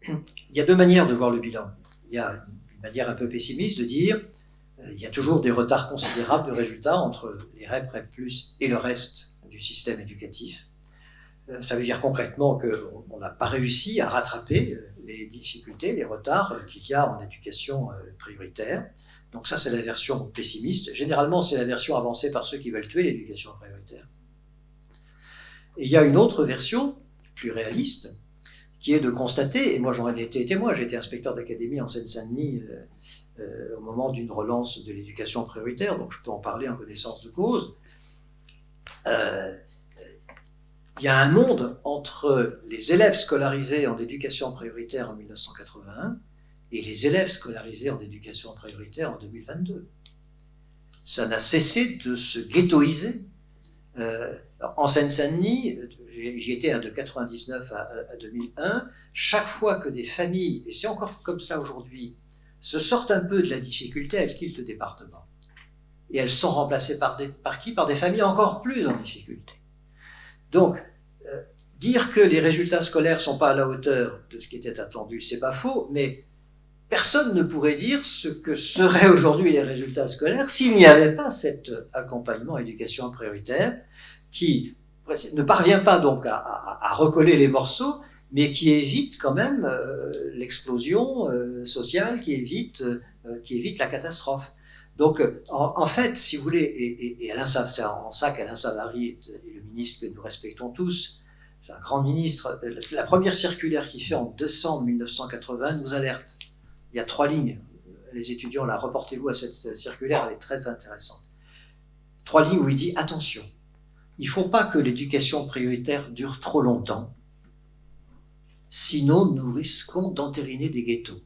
il y a deux manières de voir le bilan. Il y a une manière un peu pessimiste de dire il y a toujours des retards considérables de résultats entre les REP, REP+, et le reste du système éducatif. Ça veut dire concrètement qu'on n'a pas réussi à rattraper les difficultés, les retards qu'il y a en éducation prioritaire. Donc ça, c'est la version pessimiste. Généralement, c'est la version avancée par ceux qui veulent tuer l'éducation prioritaire. Et il y a une autre version, plus réaliste, qui est de constater, et moi j'en ai été témoin, j'ai été inspecteur d'académie en Seine-Saint-Denis au moment d'une relance de l'éducation prioritaire, donc je peux en parler en connaissance de cause. Il y a un monde entre les élèves scolarisés en éducation prioritaire en 1981 et les élèves scolarisés en éducation prioritaire en 2022. Ça n'a cessé de se ghettoiser. En Seine-Saint-Denis, j'y étais de 1999 à 2001, chaque fois que des familles, et c'est encore comme ça aujourd'hui, se sortent un peu de la difficulté, elles quittent le département. Et elles sont remplacées par qui? Par des familles encore plus en difficulté. Donc, dire que les résultats scolaires ne sont pas à la hauteur de ce qui était attendu, c'est pas faux, mais personne ne pourrait dire ce que seraient aujourd'hui les résultats scolaires s'il n'y avait pas cet accompagnement éducation prioritaire qui ne parvient pas donc à recoller les morceaux, mais qui évite quand même l'explosion sociale, qui évite la catastrophe. Donc, en fait, si vous voulez, et Alain Savary, c'est en ça qu'Alain Savary est le ministre que nous respectons tous, c'est un grand ministre, c'est la première circulaire qu'il fait en décembre 1980, nous alerte. Il y a 3 lignes, les étudiants, là, reportez-vous à cette circulaire, elle est très intéressante. 3 lignes où il dit, attention, il ne faut pas que l'éducation prioritaire dure trop longtemps, sinon nous risquons d'entériner des ghettos.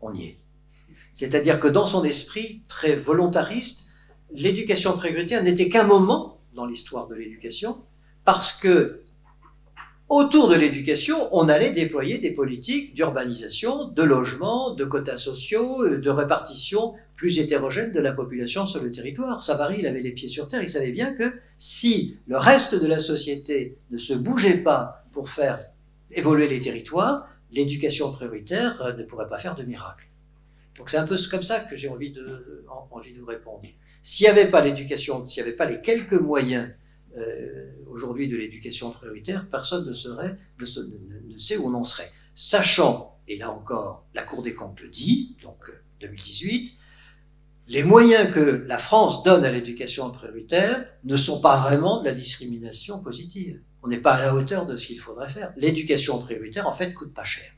On y est. C'est-à-dire que dans son esprit très volontariste, l'éducation prioritaire n'était qu'un moment dans l'histoire de l'éducation, parce que autour de l'éducation, on allait déployer des politiques d'urbanisation, de logement, de quotas sociaux, de répartition plus hétérogène de la population sur le territoire. Savary, il avait les pieds sur terre, il savait bien que si le reste de la société ne se bougeait pas pour faire évoluer les territoires, l'éducation prioritaire ne pourrait pas faire de miracle. Donc c'est un peu comme ça que j'ai envie de vous répondre. S'il n'y avait pas l'éducation, s'il n'y avait pas les quelques moyens aujourd'hui de l'éducation prioritaire, personne ne sait où on en serait. Sachant, et là encore, la Cour des comptes le dit, donc 2018, les moyens que la France donne à l'éducation prioritaire ne sont pas vraiment de la discrimination positive. On n'est pas à la hauteur de ce qu'il faudrait faire. L'éducation prioritaire, en fait, coûte pas cher.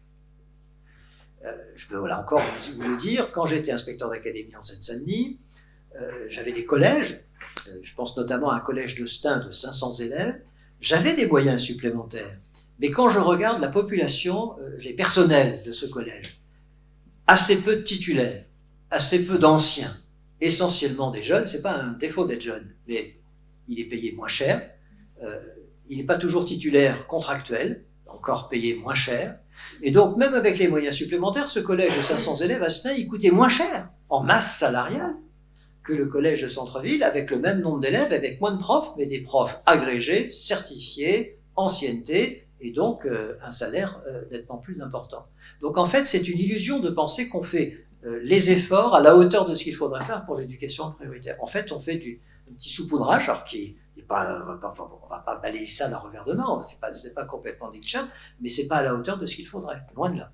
Je peux là encore vous le dire, quand j'étais inspecteur d'académie en Seine-Saint-Denis, j'avais des collèges, je pense notamment à un collège de Stein de 500 élèves, j'avais des moyens supplémentaires. Mais quand je regarde la population, les personnels de ce collège, assez peu de titulaires, assez peu d'anciens, essentiellement des jeunes, c'est pas un défaut d'être jeune, mais il est payé moins cher, il n'est pas toujours titulaire contractuel, encore payé moins cher, et donc même avec les moyens supplémentaires, ce collège de 500 élèves à Stein, il coûtait moins cher en masse salariale que le collège de centre-ville, avec le même nombre d'élèves, avec moins de profs, mais des profs agrégés, certifiés, ancienneté, et donc un salaire nettement plus important. Donc en fait, c'est une illusion de penser qu'on fait les efforts à la hauteur de ce qu'il faudrait faire pour l'éducation prioritaire. En fait, on fait un petit saupoudrage, alors qui n'est pas, on va pas balayer ça d'un revers de main, c'est pas complètement déclin, mais c'est pas à la hauteur de ce qu'il faudrait, loin de là.